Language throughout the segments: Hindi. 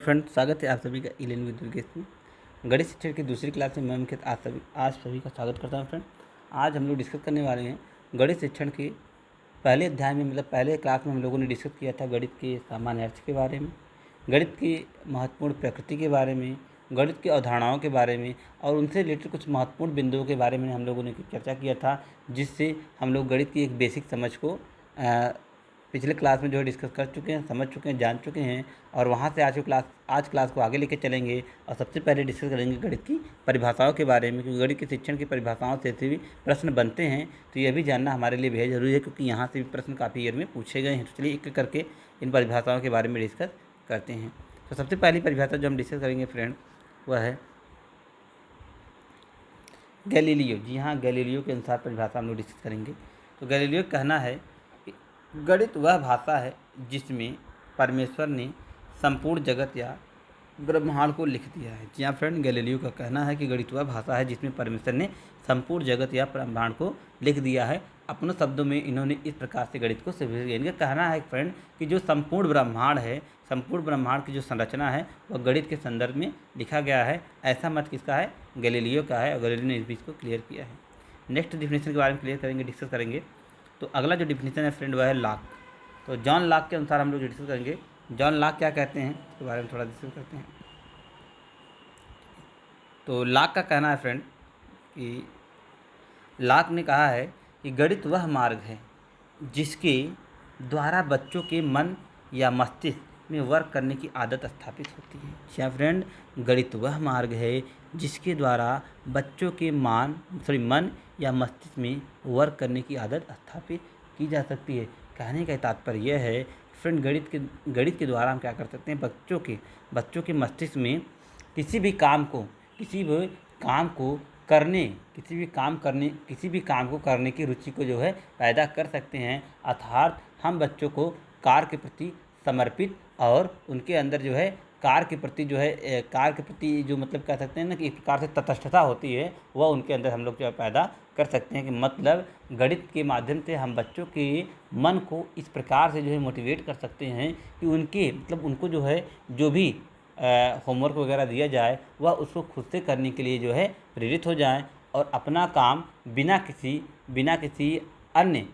फ्रेंड, स्वागत है आप सभी का इलेवन विद विकेश में। गणित शिक्षण की दूसरी क्लास में मैं मुख्यतः आज सभी का स्वागत करता हूं। फ्रेंड, आज हम लोग डिस्कस करने वाले हैं गणित शिक्षण के पहले अध्याय में, मतलब पहले क्लास में हम लोगों ने डिस्कस किया था गणित के सामान्य अर्थ के बारे में, गणित की महत्वपूर्ण प्रकृति के बारे में, गणित की अवधारणाओं के बारे में और उनसे रिलेटेड कुछ महत्वपूर्ण बिंदुओं के बारे में हम लोगों ने चर्चा किया था, जिससे हम लोग गणित की एक बेसिक समझ को पिछले क्लास में जो है डिस्कस कर चुके हैं, समझ चुके हैं, जान चुके हैं। और वहाँ से आज क्लास को आगे लेके चलेंगे और सबसे पहले डिस्कस करेंगे गणित की परिभाषाओं के बारे में, क्योंकि गणित के शिक्षण की परिभाषाओं से भी प्रश्न बनते हैं, तो यह भी जानना हमारे लिए बेहद जरूरी है, क्योंकि यहाँ से भी प्रश्न काफ़ी ईयर में पूछे गए हैं। तो चलिए एक एक करके इन परिभाषाओं के बारे में डिस्कस करते हैं। तो सबसे पहली परिभाषा जो हम डिस्कस करेंगे फ्रेंड, वह है गैलीलियो। जी हाँ, गैलीलियो के अनुसार परिभाषा हम लोग डिस्कस करेंगे। तो गैलीलियो का कहना है कि गणित वह भाषा है जिसमें परमेश्वर ने संपूर्ण जगत या ब्रह्मांड को लिख दिया है। जी हाँ फ्रेंड, गैलीलियो का कहना है कि गणित वह भाषा है जिसमें परमेश्वर ने संपूर्ण जगत या ब्रह्मांड को लिख दिया है। अपने शब्दों में इन्होंने इस प्रकार से गणित को समझा दिया। इनका कहना है फ्रेंड कि जो संपूर्ण ब्रह्मांड है, संपूर्ण ब्रह्मांड की जो संरचना है वह गणित के संदर्भ में लिखा गया है। ऐसा मत किसका है? गैलीलियो का है, और गैलीलियो ने इस बीच को क्लियर किया है। नेक्स्ट डिफिनेशन के बारे में क्लियर करेंगे, डिस्कस करेंगे। तो अगला जो डिफिनेशन है फ्रेंड, वह है लाक। तो जॉन लाक के अनुसार हम लोग डिस्कस करेंगे। जॉन लाक क्या कहते हैं इसके बारे में थोड़ा डिस्कस करते हैं। तो लाक का कहना है फ्रेंड कि लाक ने कहा है कि गणित वह मार्ग है जिसके द्वारा बच्चों के मन या मस्तिष्क में वर्क करने की आदत स्थापित होती है। क्या फ्रेंड? गणित वह मार्ग है जिसके द्वारा बच्चों के मन या मस्तिष्क में वर्क करने की आदत स्थापित की जा सकती है। कहने का तात्पर्य यह है फ्रेंड, गणित के द्वारा हम क्या कर सकते हैं, बच्चों के मस्तिष्क में किसी भी काम को करने की रुचि को जो है पैदा कर सकते हैं। अर्थात हम बच्चों को कार्य के प्रति समर्पित और उनके अंदर जो है कार्य के प्रति जो मतलब कह सकते हैं ना कि एक प्रकार से तटस्थता होती है, वह उनके अंदर हम लोग जो है पैदा कर सकते हैं। कि मतलब गणित के माध्यम से हम बच्चों के मन को इस प्रकार से जो है मोटिवेट कर सकते हैं कि उनको जो है जो भी होमवर्क वगैरह दिया जाए वह उसको खुद से करने के लिए जो है प्रेरित हो जाएं और अपना काम बिना किसी अन्य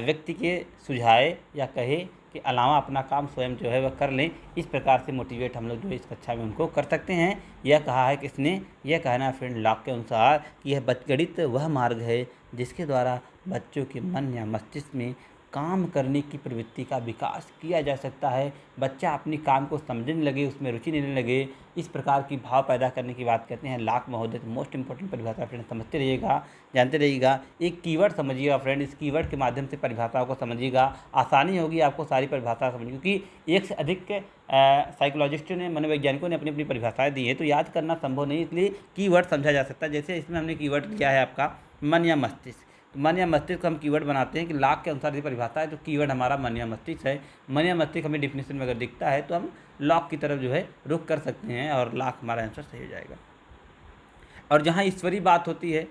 व्यक्ति के सुझाए या कहे के अलावा अपना काम स्वयं जो है वह कर लें। इस प्रकार से मोटिवेट हम लोग जो है इस कक्षा में उनको कर सकते हैं। यह कहा है किसने? यह कहना है फ्रेंड लाक के अनुसार कि यह गणित वह मार्ग है जिसके द्वारा बच्चों के मन या मस्तिष्क में काम करने की प्रवृत्ति का विकास किया जा सकता है। बच्चा अपने काम को समझने लगे, उसमें रुचि लेने लगे, इस प्रकार की भाव पैदा करने की बात कहते हैं लाक महोदय। मोस्ट इंपॉर्टेंट परिभाषा फ्रेंड, समझते रहिएगा, जानते रहिएगा। एक कीवर्ड समझिएगा फ्रेंड, इस कीवर्ड के माध्यम से परिभाषाओं को समझिएगा, आसानी होगी आपको सारी परिभाषा समझ, क्योंकि एक से अधिक साइकोलॉजिस्टों ने, मनोवैज्ञानिकों ने अपनी अपनी परिभाषाएं दी है, तो याद करना संभव नहीं, इसलिए कीवर्ड समझा जा सकता है। जैसे इसमें हमने कीवर्ड लिया है आपका मन या मस्तिष्क। मन या मस्तिष्क को हम कीवर्ड बनाते हैं कि लाक के अनुसार ये परिभाषा है, तो कीवर्ड हमारा मन या मस्तिष्क है। मन या मस्तिष्क हमें डिफिनेशन में अगर दिखता है तो हम लॉक की तरफ जो है रुख कर सकते हैं और लाक हमारा आंसर सही हो जाएगा। और जहाँ ईश्वरी बात होती है,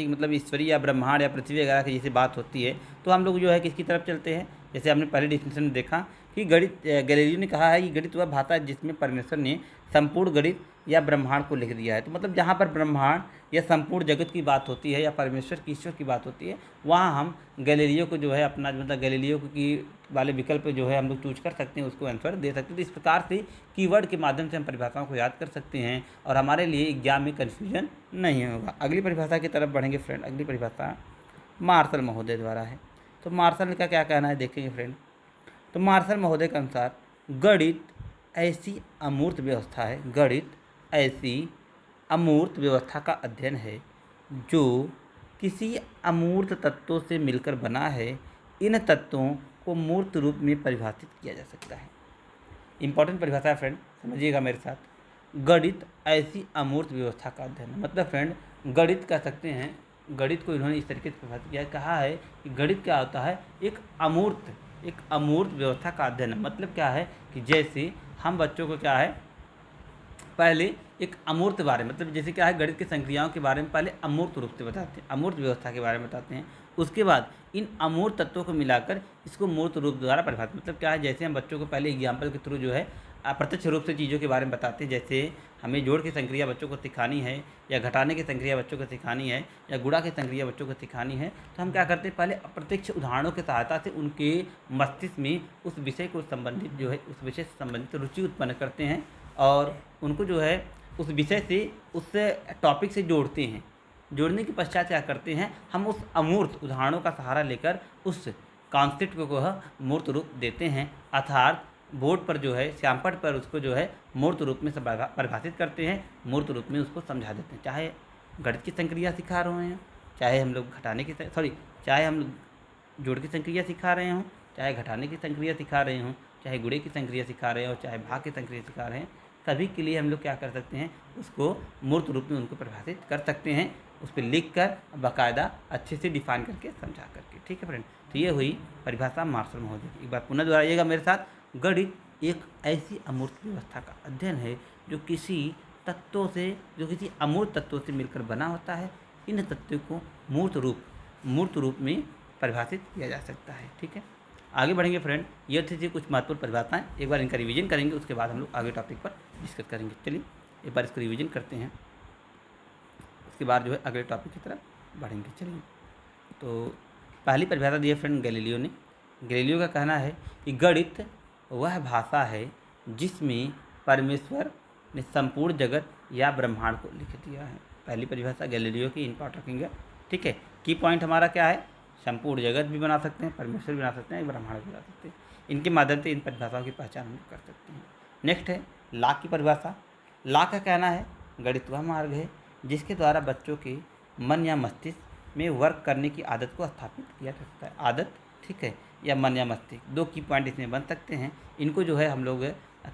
मतलब ईश्वरी या ब्रह्मांड या पृथ्वी वगैरह की जैसे बात होती है, तो हम लोग जो है किसकी तरफ चलते हैं? जैसे हमने पहले डिफिनेशन में देखा कि गैलीलियो ने कहा है कि गणित वह भाषा है जिसमें परमेश्वर ने संपूर्ण गणित या ब्रह्मांड को लिख दिया है। तो मतलब जहाँ पर ब्रह्मांड या संपूर्ण जगत की बात होती है या परमेश्वर की, ईश्वर की बात होती है, वहाँ हम गैलीलियो को जो है अपना मतलब गैलीलियो की वाले विकल्प जो है हम लोग चूज कर सकते हैं, उसको आंसर दे सकते हैं। तो इस प्रकार से कीवर्ड के माध्यम से हम परिभाषाओं को याद कर सकते हैं और हमारे लिए एग्जाम में कन्फ्यूजन नहीं होगा। अगली परिभाषा की तरफ बढ़ेंगे फ्रेंड। अगली परिभाषा मार्शल महोदय द्वारा है। तो मार्शल का क्या कहना है देखेंगे फ्रेंड। तो मार्शल महोदय के अनुसार गणित ऐसी अमूर्त व्यवस्था है, गणित ऐसी अमूर्त व्यवस्था का अध्ययन है जो किसी अमूर्त तत्वों से मिलकर बना है। इन तत्वों को मूर्त रूप में परिभाषित किया जा सकता है। इंपॉर्टेंट परिभाषा है फ्रेंड, समझिएगा मेरे साथ। गणित ऐसी अमूर्त व्यवस्था का अध्ययन, मतलब फ्रेंड गणित कह सकते हैं, गणित को इन्होंने इस तरीके से परिभाषित किया, कहा है कि गणित क्या होता है? एक अमूर्त व्यवस्था का अध्ययन। मतलब क्या है कि जैसे हम बच्चों को क्या है, पहले एक अमूर्त बारे में, मतलब जैसे क्या है, गणित की संक्रियाओं के बारे में पहले अमूर्त रूप से बताते हैं, अमूर्त व्यवस्था के बारे में बताते हैं। उसके बाद इन अमूर्त तत्वों को मिलाकर इसको मूर्त रूप द्वारा परिभाषित, मतलब क्या है, जैसे हम बच्चों को पहले एग्जाम्पल के थ्रू जो है अप्रत्यक्ष रूप से चीज़ों के बारे में बताते हैं। जैसे हमें जोड़ की संक्रिया बच्चों को सिखानी है, या घटाने की संक्रिया बच्चों को सिखानी है, या गुणा की संक्रिया बच्चों को सिखानी है, तो हम क्या करते हैं, पहले अप्रत्यक्ष उदाहरणों की सहायता से उनके मस्तिष्क में उस विषय को संबंधित जो है, उस विषय से संबंधित रुचि उत्पन्न करते हैं और उनको जो है उस विषय से, उस टॉपिक से जोड़ते हैं। जोड़ने के पश्चात क्या करते हैं, हम उस अमूर्त उदाहरणों का सहारा लेकर उस कॉन्सेप्ट को वह मूर्त रूप देते हैं, अर्थात बोर्ड पर जो है, श्यामपट पर उसको जो है मूर्त रूप में परिभाषित करते हैं, मूर्त रूप में उसको समझा देते हैं। चाहे गणित की संक्रिया सिखा रहे हैं, चाहे हम लोग चाहे हम लोग जोड़ की संक्रिया सिखा रहे हों, चाहे घटाने की संक्रिया सिखा रहे हों, चाहे गुणे की संक्रिया सिखा रहे हो, चाहे भाग की संक्रिया सिखा रहे हैं, सभी के लिए हम लोग क्या कर सकते हैं, उसको मूर्त रूप में उनको परिभाषित कर सकते हैं, उस पर लिख कर बाकायदा अच्छे से डिफाइन करके समझा करके। ठीक है फ्रेंड, तो ये हुई परिभाषा मार्शल महोदय की। एक बार पुनः दोहराइएगा मेरे साथ, गणित एक ऐसी अमूर्त व्यवस्था का अध्ययन है जो किसी अमूर्त तत्वों से मिलकर बना होता है। इन तत्वों को मूर्त रूप में परिभाषित किया जा सकता है। ठीक है, आगे बढ़ेंगे फ्रेंड, ये थी कुछ महत्वपूर्ण परिभाषाएं, एक बार इनका रिवीजन करेंगे, उसके बाद हम लोग आगे टॉपिक पर डिस्कस करेंगे। चलिए एक बार इसको रिवीजन करते हैं, उसके बाद जो है अगले टॉपिक की तरफ बढ़ेंगे। चलिए, तो पहली परिभाषा दी है फ्रेंड गैलीलियो ने। गैलीलियो का कहना है कि गणित वह भाषा है जिसमें परमेश्वर ने संपूर्ण जगत या ब्रह्मांड को लिख दिया है। पहली परिभाषा गैलीलियो की, इन पार्ट रखेंगे। ठीक है, की पॉइंट हमारा क्या है, संपूर्ण जगत भी बना सकते हैं, परमेश्वर भी बना सकते हैं, ब्रह्मांड भी बना सकते हैं। इनके माध्यम से इन परिभाषाओं की पहचान हम कर सकते हैं। नेक्स्ट है ला की परिभाषा। ला का कहना है गणित वह मार्ग है जिसके द्वारा बच्चों के मन या मस्तिष्क में वर्क करने की आदत को स्थापित किया जा सकता है। आदत, ठीक है, या मन या मस्तिष्क, दो की पॉइंट इसमें बन सकते हैं। इनको जो है हम लोग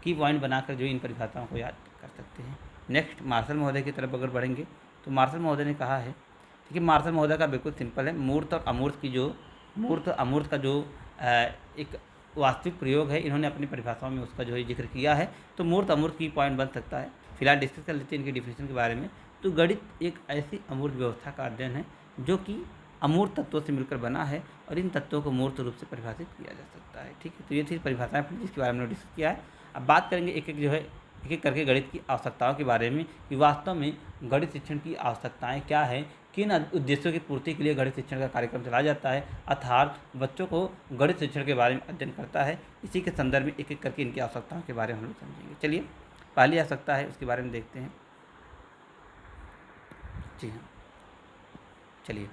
की पॉइंट बनाकर जो इन परिभाषाओं को याद कर सकते हैं। नेक्स्ट मार्शल महोदय की तरफ अगर बढ़ेंगे तो मार्शल महोदय ने कहा है, ठीक है, मार्शल महोदय का बिल्कुल सिंपल है, मूर्त और अमूर्त की जो अमूर्त का जो एक वास्तविक प्रयोग है, इन्होंने अपनी परिभाषाओं में उसका जो है जिक्र किया है। तो मूर्त अमूर्त की पॉइंट बन सकता है। फिलहाल डिस्कस कर लेते हैं इनके डिफिनेशन के बारे में। तो गणित एक ऐसी अमूर्त व्यवस्था का अध्ययन है जो कि अमूर्त तत्वों से मिलकर बना है और इन तत्वों को मूर्त रूप से परिभाषित किया जा सकता है। ठीक है, तो ये थी परिभाषाएं जिसके बारे में डिस्कस किया है। अब बात करेंगे एक एक करके गणित की आवश्यकताओं के बारे में, कि वास्तव में गणित शिक्षण की आवश्यकताएं क्या है, किन उद्देश्यों की पूर्ति के लिए गणित शिक्षण का कार्यक्रम चलाया जाता है, अर्थात बच्चों को गणित शिक्षण के बारे में अध्ययन करता है। इसी के संदर्भ में एक एक करके इनकी आवश्यकताओं के बारे में हम लोग समझेंगे। चलिए, पहली आवश्यकता है उसके बारे में देखते हैं। जी हाँ, चलिए,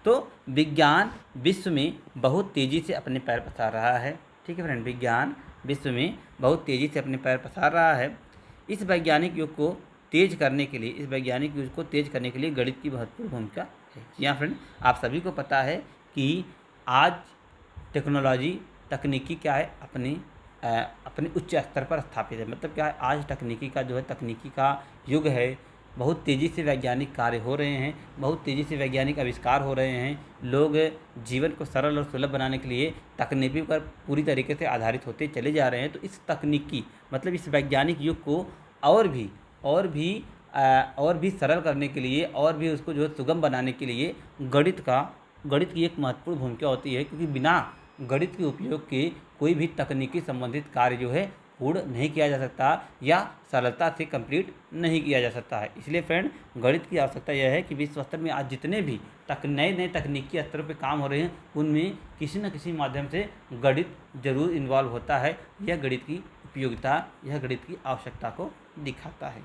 तो विज्ञान विश्व में बहुत तेज़ी से अपने पैर पसार रहा है। ठीक है फ्रेंड, विज्ञान विश्व में बहुत तेज़ी से अपने पैर पसार रहा है। इस वैज्ञानिक युग को तेज करने के लिए गणित की महत्वपूर्ण भूमिका है। जी हाँ फ्रेंड, आप सभी को पता है कि आज तकनीकी क्या है, अपने उच्च स्तर पर स्थापित है। मतलब क्या है, आज तकनीकी का युग है। बहुत तेज़ी से वैज्ञानिक कार्य हो रहे हैं, बहुत तेज़ी से वैज्ञानिक आविष्कार हो रहे हैं। लोग जीवन को सरल और सुलभ बनाने के लिए तकनीकी पर पूरी तरीके से आधारित होते चले जा रहे हैं। तो इस वैज्ञानिक युग को और भी सरल करने के लिए, और भी उसको जो है सुगम बनाने के लिए गणित की एक महत्वपूर्ण भूमिका होती है, क्योंकि बिना गणित के उपयोग के कोई भी तकनीकी संबंधित कार्य जो है पूर्ण नहीं किया जा सकता या सरलता से कंप्लीट नहीं किया जा सकता है। इसलिए फ्रेंड, गणित की आवश्यकता यह है कि विश्व स्तर में आज जितने भी नए तकनीकी स्तरों पे काम हो रहे हैं, उनमें किसी न किसी माध्यम से गणित जरूर इन्वॉल्व होता है। यह गणित की उपयोगिता, यह गणित की आवश्यकता को दिखाता है।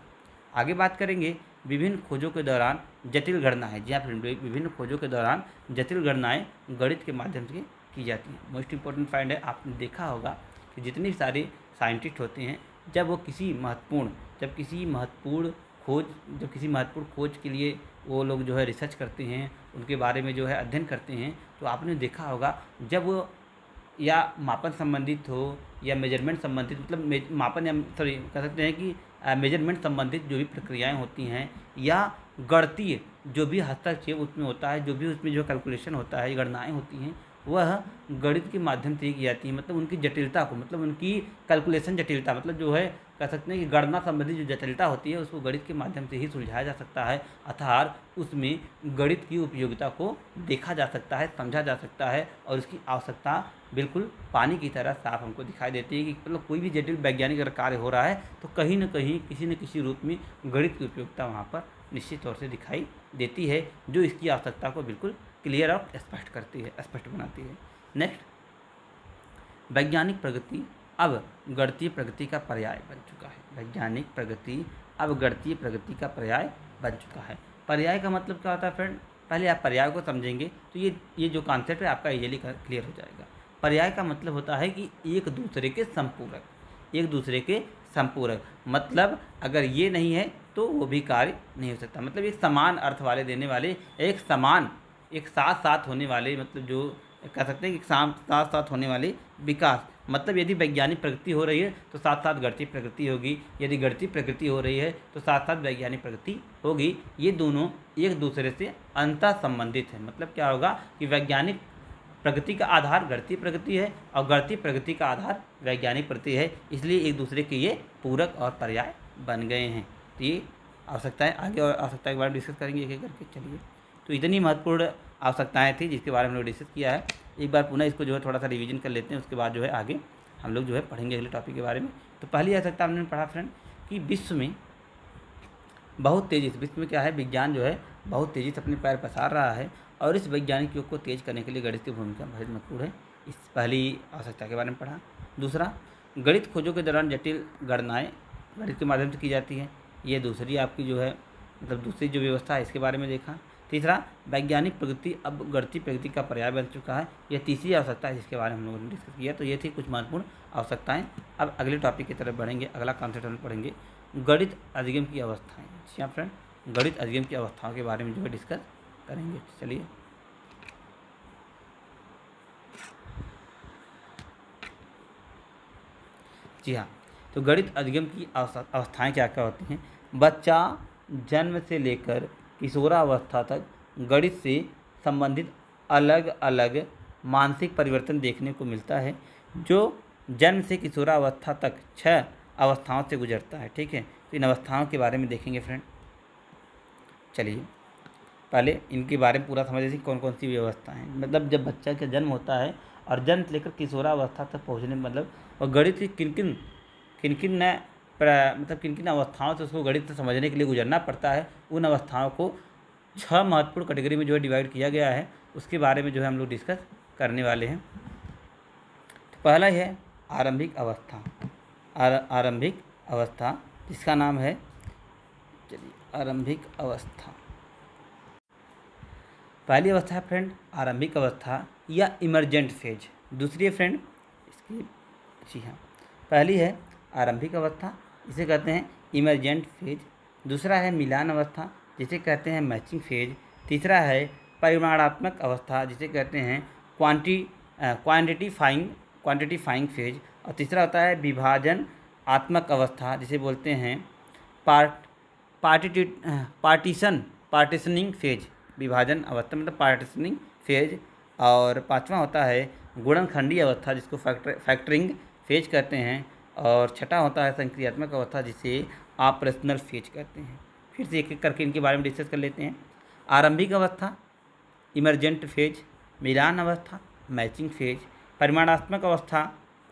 आगे बात करेंगे विभिन्न खोजों के दौरान जटिल गणनाएं। जी हाँ फ्रेंड, विभिन्न खोजों के दौरान जटिल गणनाएं गणित के माध्यम से की जाती हैं। मोस्ट इंपॉर्टेंट पॉइंट है, आपने देखा होगा कि जितने सारे साइंटिस्ट होते हैं, जब किसी महत्वपूर्ण खोज के लिए वो लोग जो है रिसर्च करते हैं, उनके बारे में जो है अध्ययन करते हैं, तो आपने देखा होगा जब वो या मापन संबंधित हो या मेजरमेंट संबंधित, मतलब मापन या कह सकते हैं कि मेजरमेंट संबंधित जो भी प्रक्रियाएं होती हैं, या गणितीय जो भी हस्तक्षेप उसमें होता है, जो भी उसमें जो कैलकुलेशन होता है, गणनाएँ होती हैं, वह गणित के माध्यम से ही की जाती है। मतलब उनकी जटिलता को, मतलब उनकी कैलकुलेशन जटिलता, मतलब जो है कह सकते हैं कि गणना संबंधी जो जटिलता होती है उसको गणित के माध्यम से ही सुलझाया जा सकता है, अर्थात उसमें गणित की उपयोगिता को देखा जा सकता है, समझा जा सकता है और उसकी आवश्यकता बिल्कुल पानी की तरह साफ हमको दिखाई देती है कि मतलब कोई भी जटिल वैज्ञानिक अगर कार्य हो रहा है तो कहीं न कहीं किसी न किसी रूप में गणित की उपयोगिता वहाँ पर निश्चित तौर से दिखाई देती है, जो इसकी आवश्यकता को बिल्कुल क्लियर और स्पष्ट करती है, स्पष्ट बनाती है। नेक्स्ट, वैज्ञानिक प्रगति अब गणितीय प्रगति का पर्याय बन चुका है। वैज्ञानिक प्रगति अब गणितीय प्रगति का पर्याय बन चुका है। पर्याय का मतलब क्या होता है फ्रेंड? पहले आप पर्याय को समझेंगे तो ये जो कॉन्सेप्ट है आपका इजीली क्लियर हो जाएगा। पर्याय का मतलब होता है कि एक दूसरे के संपूरक, एक दूसरे के संपूरक, मतलब अगर ये नहीं है तो वो भी कार्य नहीं हो सकता। मतलब एक समान अर्थ वाले देने वाले, एक समान, एक साथ साथ होने वाले, मतलब जो कह सकते हैं कि साथ साथ होने वाले विकास, मतलब यदि वैज्ञानिक प्रगति हो रही है तो साथ साथ गणितीय प्रगति होगी, यदि गणितीय प्रगति हो रही है तो साथ साथ वैज्ञानिक प्रगति होगी। ये दोनों एक दूसरे से अंतः संबंधित है। मतलब क्या होगा कि वैज्ञानिक प्रगति का आधार गणितीय प्रगति है और गणितीय प्रगति का आधार वैज्ञानिक प्रगति है, इसलिए एक दूसरे के ये पूरक और पर्याय बन गए हैं। तो ये आवश्यकताएँ आगे और आवश्यकता के बारे में डिस्कस करेंगे एक एक करके। चलिए, तो इतनी महत्वपूर्ण आवश्यकताएँ थी जिसके बारे में हम लोग डिस्कस किया है। एक बार पुनः इसको जो है थोड़ा सा रिवीजन कर लेते हैं, उसके बाद जो है आगे हम लोग जो है पढ़ेंगे अगले टॉपिक के बारे में। तो पहली आवश्यकता हमने पढ़ा फ्रेंड कि विश्व में बहुत तेज़ी से, विश्व में क्या है, विज्ञान जो है बहुत तेज़ी से अपने पैर पसार रहा है और इस वैज्ञानिक योग को तेज करने के लिए गणित की भूमिका बहुत महत्वपूर्ण है। इस पहली आवश्यकता के बारे में पढ़ा। दूसरा, गणित खोजों के दौरान जटिल गणनाएँ गणित के माध्यम से की जाती हैं, ये दूसरी आपकी जो है मतलब दूसरी जो व्यवस्था है इसके बारे में देखा। तीसरा, वैज्ञानिक प्रगति अब गणितीय प्रगति का पर्याय बन चुका है, यह तीसरी आवश्यकता है जिसके बारे में हम लोगों ने डिस्कस किया। तो ये थी कुछ महत्वपूर्ण आवश्यकताएँ। अब अगले टॉपिक की तरफ बढ़ेंगे। अगला कॉन्सेप्ट हम पढ़ेंगे गणित अधिगम की अवस्थाएँ। जी हाँ फ्रेंड, गणित अधिगम की अवस्थाओं के बारे में जो है डिस्कस करेंगे। चलिए, जी हाँ, तो गणित अधिगम की अवस्थाएँ क्या क्या होती हैं? बच्चा जन्म से लेकर किशोरावस्था तक गणित से संबंधित अलग अलग मानसिक परिवर्तन देखने को मिलता है, जो जन्म से किशोरावस्था तक 6 अवस्थाओं से गुजरता है। ठीक है, तो इन अवस्थाओं के बारे में देखेंगे फ्रेंड। चलिए, पहले इनके बारे में पूरा समझ लीजिए कौन कौन सी व्यवस्था है। मतलब जब बच्चा का जन्म होता है और जन्म से लेकर किशोरावस्था तक पहुँचने मतलब और गणित की किन किन अवस्थाओं से उसको गणित समझने के लिए गुजरना पड़ता है, उन अवस्थाओं को 6 महत्वपूर्ण कैटेगरी में जो है डिवाइड किया गया है, उसके बारे में जो है हम लोग डिस्कस करने वाले हैं। तो पहला है आरंभिक अवस्था। आरंभिक अवस्था जिसका नाम है, चलिए, आरंभिक अवस्था। पहली अवस्था है फ्रेंड आरंभिक अवस्था या इमरजेंट फेज। दूसरी है फ्रेंड इसकी, जी हाँ, पहली है आरंभिक अवस्था, इसे कहते हैं इमरजेंट फेज। दूसरा है मिलान अवस्था, जिसे कहते हैं मैचिंग फेज। तीसरा है परिमाणात्मक अवस्था, जिसे कहते हैं क्वांटिटीफाइंग फेज। और तीसरा होता है विभाजन आत्मक अवस्था, जिसे बोलते हैं पार्टीशनिंग फेज। विभाजन अवस्था मतलब पार्टीशनिंग फेज। और पांचवा होता है गुणनखंडीय अवस्था, जिसको फैक्टरिंग फेज कहते हैं। और छठा होता है संक्रियात्मक अवस्था, जिसे ऑपरेशनल फेज कहते हैं। फिर से एक एक करके इनके बारे में डिस्कस कर लेते हैं। आरंभिक अवस्था इमरजेंट फेज, मिलान अवस्था मैचिंग फेज, परिमाणात्मक अवस्था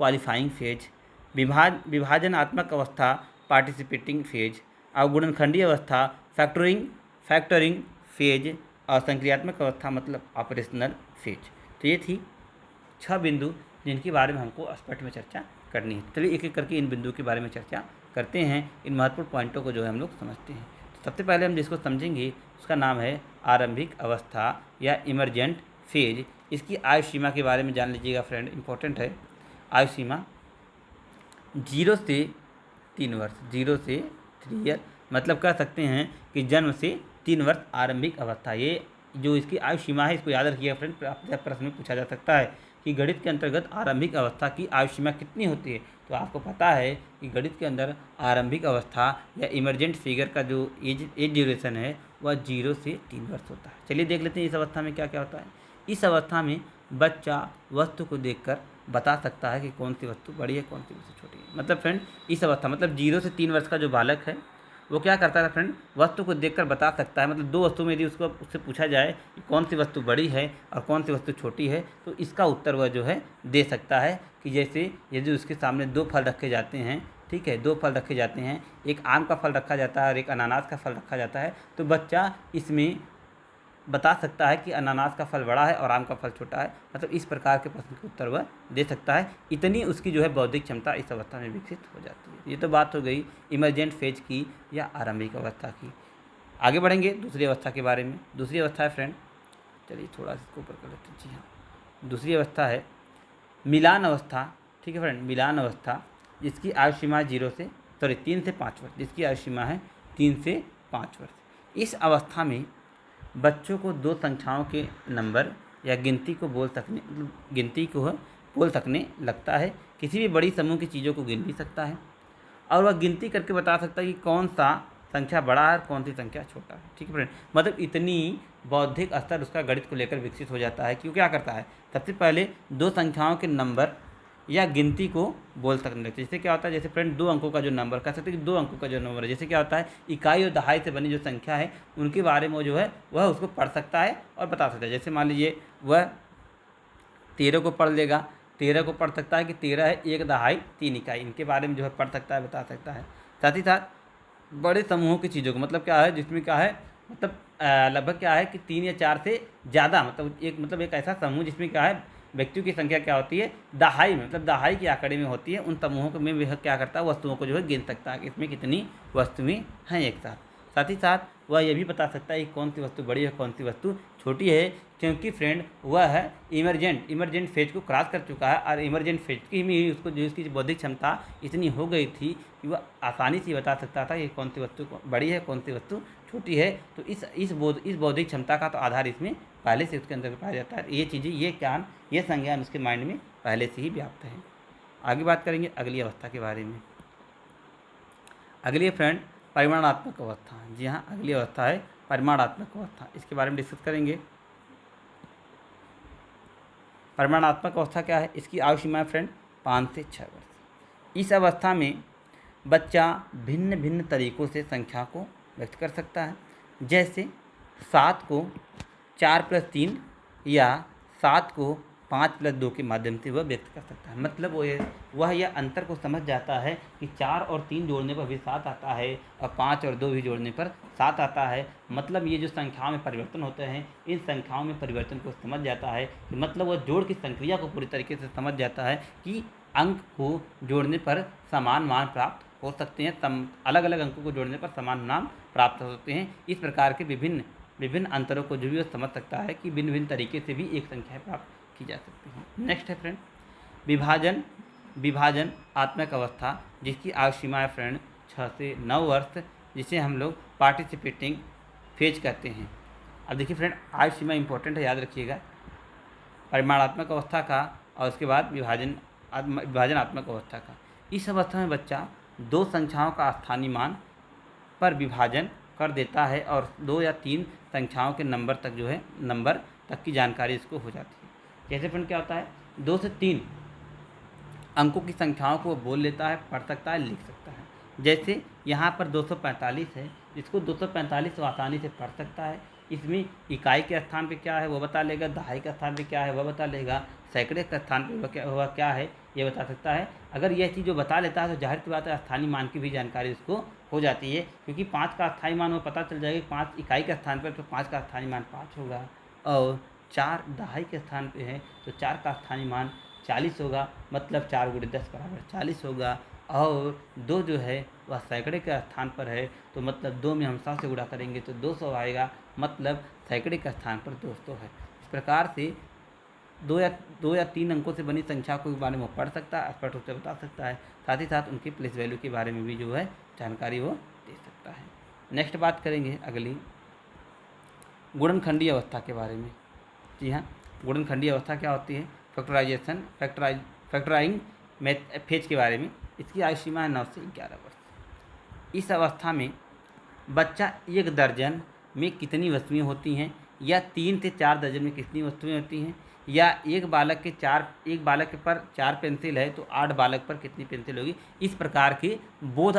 क्वालिफाइंग फेज, विभाजनात्मक अवस्था पार्टिसिपेटिंग फेज, और गुणनखंडीय अवस्था फैक्टरिंग फेज, और संक्रियात्मक अवस्था मतलब ऑपरेशनल फेज। तो ये थी 6 बिंदु जिनके बारे में हमको स्पष्ट में चर्चा करनी है। चलिए एक एक करके इन बिंदुओं के बारे में चर्चा करते हैं, इन महत्वपूर्ण पॉइंटों को जो है हम लोग समझते हैं। तो सबसे पहले हम जिसको समझेंगे उसका नाम है आरंभिक अवस्था या इमरजेंट फेज। इसकी आयु सीमा के बारे में जान लीजिएगा फ्रेंड, इंपॉर्टेंट है। आयु सीमा 0 से 3 वर्ष, 0 से 3 ईयर, मतलब कह सकते हैं कि जन्म से 3 वर्ष आरंभिक अवस्था। ये जो इसकी आयु सीमा है इसको याद रखिएगा फ्रेंड, आपसे प्रश्न में पूछा जा सकता है कि गणित के अंतर्गत आरंभिक अवस्था की आयु सीमा कितनी होती है। तो आपको पता है कि गणित के अंदर आरंभिक अवस्था या इमरजेंट फिगर का जो एज ड्यूरेशन है वह 0 से 3 वर्ष होता है। चलिए देख लेते हैं इस अवस्था में क्या क्या होता है। इस अवस्था में बच्चा वस्तु को देखकर बता सकता है कि कौन सी वस्तु बड़ी है, कौन सी वस्तु छोटी है। मतलब फ्रेंड इस अवस्था मतलब 0 से 3 वर्ष का जो बालक है वो क्या करता है फ्रेंड, वस्तु को देखकर बता सकता है। मतलब 2 वस्तु में यदि उससे पूछा जाए कि कौन सी वस्तु बड़ी है और कौन सी वस्तु छोटी है, तो इसका उत्तर वह जो है दे सकता है। कि जैसे यदि उसके सामने 2 फल रखे जाते हैं, ठीक है, 2 फल रखे जाते हैं, एक आम का फल रखा जाता है और एक अनानास का फल रखा जाता है, तो बच्चा इसमें बता सकता है कि अनानास का फल बड़ा है और आम का फल छोटा है। मतलब इस प्रकार के प्रश्न के उत्तर वह दे सकता है। इतनी उसकी जो है बौद्धिक क्षमता इस अवस्था में विकसित हो जाती है। ये तो बात हो गई इमरजेंट फेज की या आरंभिक अवस्था की। आगे बढ़ेंगे दूसरी अवस्था के बारे में। दूसरी अवस्था है फ्रेंड, चलिए थोड़ा सा इसको ऊपर कर लेते हैं। जी हाँ, दूसरी अवस्था है मिलान अवस्था। ठीक है फ्रेंड, मिलान अवस्था जिसकी आयु सीमा 3 से 5 वर्ष, जिसकी आयु सीमा है 3 से 5 वर्ष। इस अवस्था में बच्चों को 2 संख्याओं के नंबर या गिनती को बोल सकने लगता है। किसी भी बड़ी समूह की चीज़ों को गिन भी सकता है और वह गिनती करके बता सकता है कि कौन सा संख्या बड़ा है और कौन सी संख्या छोटा है। ठीक है फ्रेंड, मतलब इतनी बौद्धिक स्तर उसका गणित को लेकर विकसित हो जाता है कि वो क्या करता है, सबसे पहले 2 संख्याओं के नंबर या गिनती को बोल सकने लगते हैं। जैसे क्या होता है, जैसे फ्रेंड 2 अंकों का जो नंबर कह सकते हैं कि 2 अंकों का जो नंबर है, जैसे क्या होता है इकाई और दहाई से बनी जो संख्या है उनके बारे में जो है वह उसको पढ़ सकता है और बता सकता है। जैसे मान लीजिए वह 13 को पढ़ लेगा, 13 को पढ़ सकता है कि 13 है 1 दहाई 3 इकाई, इनके बारे में जो है पढ़ सकता है, बता सकता है। साथ ही साथ बड़े समूहों की चीज़ों को, मतलब क्या है जिसमें क्या है, मतलब लगभग क्या है कि 3 या 4 से ज़्यादा, मतलब एक ऐसा समूह जिसमें क्या है व्यक्तियों की संख्या क्या होती है दहाई में, मतलब दहाई के आंकड़े में होती है। उन समूहों में वह क्या करता है, वस्तुओं को जो है गिन सकता है कि इसमें कितनी वस्तुएं हैं एक साथ। साथ ही साथ वह यह भी बता सकता है कि कौन सी वस्तु बड़ी है, कौन सी वस्तु छोटी है, क्योंकि फ्रेंड वह है इमरजेंट फेज को क्रॉस कर चुका है और इमरजेंट फेज की में उसको जो उसकी बौद्धिक क्षमता इतनी हो गई थी कि वह आसानी से बता सकता था कि कौन सी वस्तु बड़ी है, कौन सी वस्तु छोटी है। तो इस बौद्धिक क्षमता का तो आधार इसमें पहले से उसके अंदर पाया जाता है। ये चीज़ें, ये ज्ञान, ये संज्ञान उसके माइंड में पहले से ही व्याप्त है। आगे बात करेंगे अगली अवस्था के बारे में। अगली फ्रेंड परिमाणात्मक अवस्था। जी हाँ, अगली अवस्था है परिमाणात्मक अवस्था, इसके बारे में डिस्कस करेंगे। परिमाणात्मक अवस्था क्या है, इसकी आयु सीमा है फ्रेंड 5 से 6 वर्ष। इस अवस्था में बच्चा भिन्न भिन्न तरीक़ों से संख्या को व्यक्त कर सकता है। जैसे 7 को 4+3 या 7 को 5+2 के माध्यम से वह व्यक्त कर सकता है। मतलब वह यह अंतर को समझ जाता है कि 4 और 3 जोड़ने पर भी 7 आता है और 5 और 2 भी जोड़ने पर 7 आता है। मतलब ये जो संख्याओं में परिवर्तन होते हैं, इन संख्याओं में परिवर्तन को समझ जाता है कि मतलब वह जोड़ की संक्रिया को पूरी तरीके से समझ जाता है कि अंक को जोड़ने पर समान मान प्राप्त हो सकते हैं, अलग अलग अंकों को जोड़ने पर समान नाम प्राप्त हो सकते हैं। इस प्रकार के विभिन्न अंतरों को जो भी वह समझ सकता है कि भिन्न भिन्न तरीके से भी एक संख्या प्राप्त की जा सकती है। नेक्स्ट है फ्रेंड विभाजन आत्मक अवस्था, जिसकी आयु सीमा है फ्रेंड 6 से 9 वर्ष, जिसे हम लोग पार्टिसिपेटिंग फेज कहते हैं। अब देखिए फ्रेंड, आयु सीमा इंपॉर्टेंट है, याद रखिएगा, परिमाणात्मक अवस्था का और उसके बाद विभाजनात्मक अवस्था का। इस अवस्था में बच्चा 2 संख्याओं का स्थानीय मान पर विभाजन कर देता है और 2 या 3 संख्याओं के नंबर तक की जानकारी इसको हो जाती है। जैसे फ्रेंड क्या होता है, 2 से 3 अंकों की संख्याओं को बोल लेता है, पढ़ सकता है, लिख सकता है। जैसे यहाँ पर 245 है, जिसको 245 आसानी से पढ़ सकता है। इसमें इकाई के स्थान पे क्या है वो बता लेगा, दहाई के स्थान पे क्या है वह बता लेगा, सैकड़े के स्थान पे वह क्या है ये बता सकता है। अगर यह चीज़ जो बता लेता है तो जाहिर सी बात है स्थानीय मान की भी जानकारी उसको हो जाती है, क्योंकि 5 का स्थायी मान वो पता चल जाएगा कि 5 इकाई के स्थान पर तो 5 का स्थानीय मान 5 होगा, और 4 दहाई के स्थान पे है तो 4 का स्थानीय मान 40 होगा, मतलब 4 × 10 = 40 होगा। और 2 जो है वह सैकड़े के स्थान पर है तो मतलब 2 में हम 100 से गुणा करेंगे तो 200 आएगा, मतलब सैकड़े के स्थान पर 200 है। इस प्रकार से 2 या 3 अंकों से बनी संख्या को बारे में पढ़ सकता है, स्पष्ट रूप से बता सकता है। साथ ही साथ उनकी प्लेस वैल्यू के बारे में भी जो है जानकारी वो दे सकता है। नेक्स्ट बात करेंगे अगली गुणनखंडीय अवस्था के बारे में। जी हाँ, गुणनखंडीय अवस्था क्या होती है, फैक्टराइंग फेज के बारे में। इसकी आयु सीमा है 9 से 11 वर्ष। इस अवस्था में बच्चा 1 दर्जन में कितनी वस्तुएं होती हैं या 3 से 4 दर्जन में कितनी वस्तुएं होती हैं, या एक बालक के पर 4 पेंसिल है तो 8 बालक पर कितनी पेंसिल होगी। इस प्रकार के बोध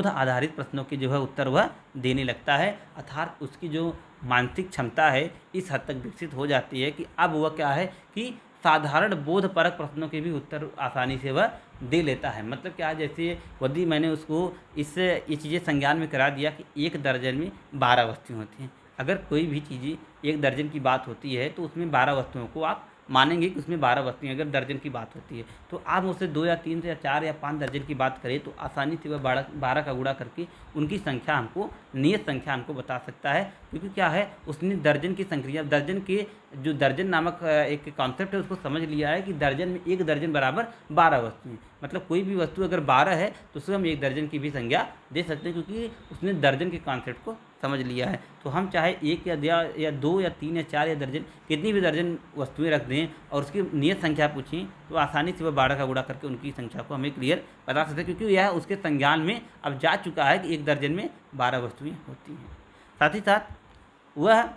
आधारित प्रश्नों के जो है उत्तर वह देने लगता है, अर्थात उसकी जो मानसिक क्षमता है इस हद तक विकसित हो जाती है कि अब वह क्या है कि साधारण बोधपरक प्रश्नों के भी उत्तर आसानी से वह दे लेता है। मतलब क्या है, जैसे यदि मैंने उसको ये चीज़ें संज्ञान में करा दिया कि 1 दर्जन में 12 वस्तुएं होती हैं। अगर कोई भी चीज़ें 1 दर्जन की बात होती है तो उसमें 12 वस्तुओं को आप मानेंगे कि उसमें 12 वस्तुएं अगर दर्जन की बात होती है, तो आप उससे 2 या 3 या 4 या 5 दर्जन की बात करें तो आसानी से वह 12 का गुणा करके उनकी संख्या हमको, नियत संख्या हमको बता सकता है। क्योंकि क्या है, उसने दर्जन की संख्या, दर्जन के जो दर्जन नामक एक कॉन्सेप्ट है उसको समझ लिया है कि दर्जन में 1 दर्जन बराबर 12 वस्तुएं। मतलब कोई भी वस्तु अगर 12 है तो उसको हम 1 दर्जन की भी संज्ञा दे सकते हैं, क्योंकि उसने दर्जन के कॉन्सेप्ट को समझ लिया है। तो हम चाहे 1 या 2 या 3 या 4 या दर्जन, कितनी भी दर्जन वस्तुएं रख दें और उसकी नियत संख्या पूछें तो आसानी से वह 12 का गुणा करके उनकी संख्या को हमें क्लियर बता सकते हैं, क्योंकि यह उसके संज्ञान में अब जा चुका है कि 1 दर्जन में 12 वस्तुएं होती हैं। साथ ही साथ वह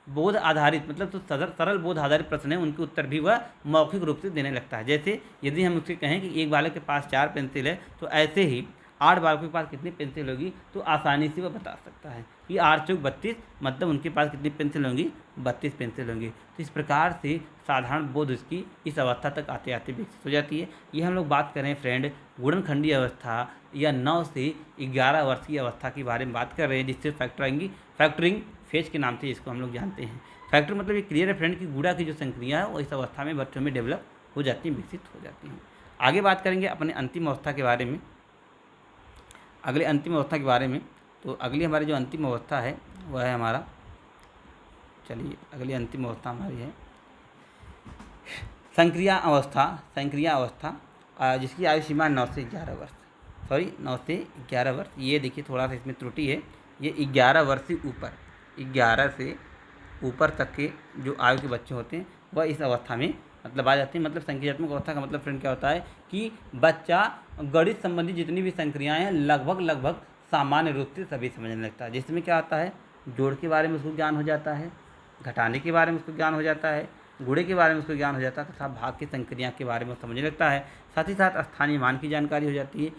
बोध आधारित, मतलब तो सरल बोध आधारित प्रश्न है, उनके उत्तर भी वह मौखिक रूप से देने लगता है। जैसे यदि हम उससे कहें कि एक बालक के पास 4 पेंसिल है तो ऐसे ही 8 बालकों के पास कितनी पेंसिल होगी, तो आसानी से वह बता सकता है कि 8 चौक 32, मतलब उनके पास कितनी पेंसिल होंगी, 32 पेंसिल होंगी। तो इस प्रकार से साधारण बोध उसकी इस अवस्था तक आते आते विकसित हो जाती है। ये हम लोग बात करें फ्रेंड गुणनखंडीय अवस्था या 9 से 11 वर्ष की अवस्था के बारे में बात कर रहे हैं, जिससे फैक्टरिंग फेज के नाम से इसको हम लोग जानते हैं। फैक्टर मतलब ये क्लियर है फ्रेंड कि गुणा की जो संक्रिया है वो इस अवस्था में बच्चों में डेवलप हो जाती हैं, विकसित हो जाती हैं। आगे बात करेंगे अपने अंतिम अवस्था के बारे में, अगले अंतिम अवस्था के बारे में। तो अगली हमारी जो अंतिम अवस्था है वह है हमारा, चलिए अगली अंतिम अवस्था हमारी है संक्रिया अवस्था, जिसकी आयु सीमा 9 से 11 वर्ष, 9 से 11 वर्ष। ये देखिए थोड़ा सा इसमें त्रुटि है, ये 11 वर्ष से ऊपर, 11 से ऊपर तक के जो आयु के बच्चे होते हैं वह इस अवस्था में मतलब आ जाते हैं। मतलब संक्रियात्मक अवस्था का मतलब फ्रेंड क्या होता है कि बच्चा गणित संबंधी जितनी भी संक्रियाएं हैं लगभग सामान्य रूप से सभी समझने लगता है। जिसमें क्या आता है, जोड़ के बारे में उसको ज्ञान हो जाता है, घटाने के बारे में उसको ज्ञान हो जाता है, गुणे के बारे में उसको ज्ञान हो जाता है, तथा भाग की संक्रिया के बारे में समझने लगता है। साथ ही साथ स्थानीय मान की जानकारी हो जाती है,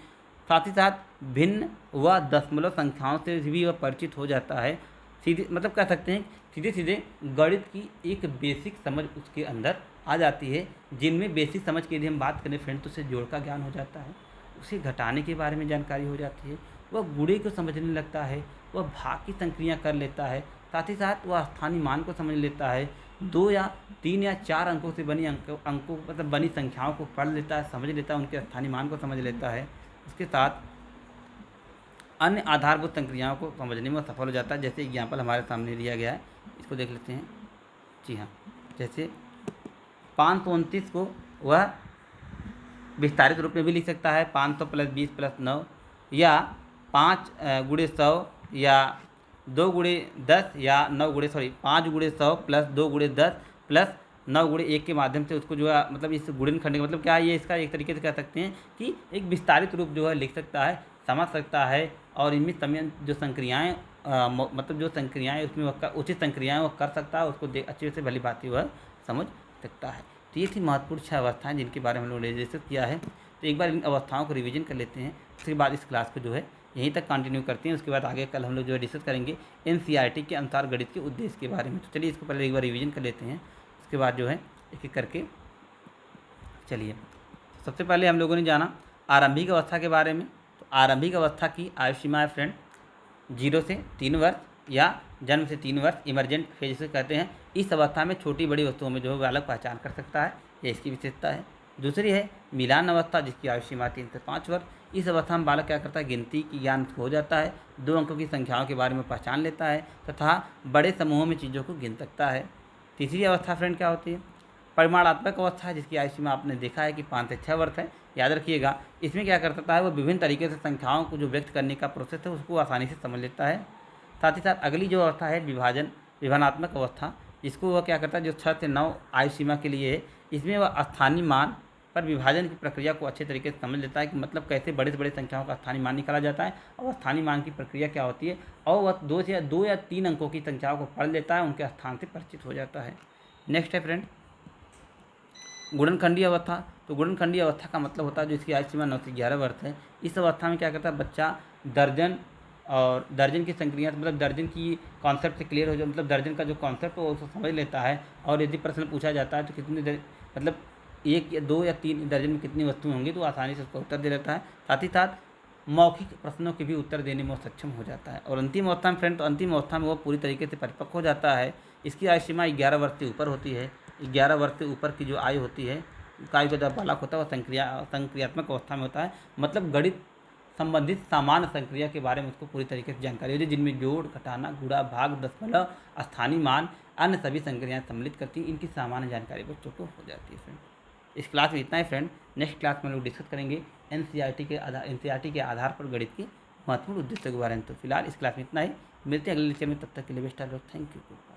साथ ही साथ भिन्न व दशमलव संख्याओं से भी वह परिचित हो जाता है। सीधे मतलब कह सकते हैं सीधे गणित की एक बेसिक समझ उसके अंदर आ जाती है, जिनमें बेसिक समझ के लिए हम बात करें फ्रेंड तो उसे जोड़ का ज्ञान हो जाता है, उसे घटाने के बारे में जानकारी हो जाती है, वह गुणे को समझने लगता है, वह भाग की संक्रिया कर लेता है, साथ ही साथ वह स्थानीय मान को समझ लेता है, 2 या 3 या 4 अंकों से बनी अंकों मतलब बनी संख्याओं को पढ़ लेता है, समझ लेता है, उनके स्थानीय मान को समझ लेता है। उसके साथ अन्य आधारभूत संक्रियाओं को समझने में सफल हो जाता है। जैसे एग्जाम्पल हमारे सामने दिया गया है, इसको देख लेते हैं। जी हाँ, जैसे 529 को वह विस्तारित रूप में भी लिख सकता है, 500 + 20 + 9, या 5 × 100 या 2 × 10 या 9 × 5 × 100 + 2 × 10 + 9 × 1 के माध्यम से उसको जो है मतलब इस गुणनखंड का मतलब क्या है, ये इसका एक तरीके से कह सकते हैं कि एक विस्तारित रूप जो है लिख सकता है, समझ सकता है, और इनमें समय जो संक्रियाएँ मतलब जो संक्रियाएँ उसमें वह उचित संक्रियाएँ वो कर सकता है, उसको अच्छे से भली भांति वह समझ सकता है। तो ये थी महत्वपूर्ण 6 अवस्थाएँ जिनके बारे में हम लोगों ने डिस्कस किया है। तो एक बार इन अवस्थाओं को रिवीजन कर लेते हैं, उसके बाद इस क्लास को जो है यहीं तक कंटिन्यू करते हैं। उसके बाद आगे कल हम लोग जो है डिस्कस करेंगे एनसीईआरटी के अनुसार गणित के उद्देश्य के बारे में। तो चलिए इसको पहले एक बार रिवीजन कर लेते हैं, उसके बाद जो है एक एक करके चलिए। सबसे पहले हम लोगों ने जाना आरंभिक अवस्था के बारे में। तो आरंभिक अवस्था की आयु सीमा है फ्रेंड 0 से 3 वर्ष या जन्म से 3 वर्ष, इमरजेंट फेज से कहते हैं। इस अवस्था में छोटी बड़ी वस्तुओं में जो है बालक पहचान कर सकता है, ये इसकी विशेषता है। दूसरी है मिलान अवस्था, जिसकी आयु सीमा 3 से 5 वर्ष। इस अवस्था में बालक क्या करता है, गिनती की ज्ञान हो जाता है, 2 अंकों की संख्याओं के बारे में पहचान लेता है तथा बड़े समूहों में चीज़ों को गिन सकता है। तीसरी अवस्था फ्रेंड क्या होती है, परिमाणात्मक अवस्था, जिसकी आयु सीमा आपने देखा है कि 5 से 6 वर्ष है, याद रखिएगा। इसमें क्या कर सकता है, वो विभिन्न तरीके से संख्याओं को जो व्यक्त करने का प्रोसेस है उसको आसानी से समझ लेता है। साथ ही साथ अगली जो अवस्था है विभाजनात्मक अवस्था, जिसको वह क्या करता है, जो 6 से 9 आयु सीमा के लिए है, इसमें वह स्थानीय मान पर विभाजन की प्रक्रिया को अच्छे तरीके से समझ लेता है कि मतलब कैसे बड़े से बड़े संख्याओं का स्थानीय मान निकाला जाता है और स्थानीय मान की प्रक्रिया क्या होती है, और वह 2 या 3 अंकों की संख्याओं को पढ़ लेता है, उनके स्थान से परिचित हो जाता है। नेक्स्ट है फ्रेंड गुणनखंडीय अवस्था। तो गुणनखंडीय अवस्था का मतलब होता है जो इसकी आयु सीमा 9 से 11 वर्ष है। इस अवस्था में क्या करता है बच्चा दर्जन और दर्जन की संक्रिया मतलब दर्जन की कॉन्सेप्ट से क्लियर हो जाए, मतलब दर्जन का जो कॉन्सेप्ट है वो उसको समझ लेता है। और यदि प्रश्न पूछा जाता है तो मतलब एक या दो या तीन दर्जन में कितनी वस्तुएं होंगी तो आसानी से उसका उत्तर दे देता है। साथ ही साथ मौखिक प्रश्नों के भी उत्तर देने में वो सक्षम हो जाता है। और अंतिम अवस्था में फ्रेंड, तो अंतिम अवस्था में वो पूरी तरीके से परिपक्व हो जाता है। इसकी आयु सीमा 11 वर्ष से ऊपर होती है। 11 वर्ष से ऊपर की जो आयु होती है, आयु का जब बालक होता है वह संक्रियात्मक अवस्था में होता है, मतलब गणित संबंधित सामान्य संक्रिया के बारे में उसको पूरी तरीके से जानकारी होती है, जिनमें जोड़, घटाना, गुणा, भाग, दशमलव, स्थानीय मान, अन्य सभी संक्रियाएं सम्मिलित करती हैं। इनकी सामान्य जानकारी बच्चों को हो जाती है फ्रेंड। इस क्लास में इतना ही फ्रेंड। नेक्स्ट क्लास में लोग डिस्कस करेंगे एनसीईआरटी के आधार पर गणित के महत्वपूर्ण उद्देश्यों के बारे में। तो फिलहाल इस क्लास में इतना ही, मिलते हैं अगले लेक्चर में, तब तक के लिए best of luck, thank you.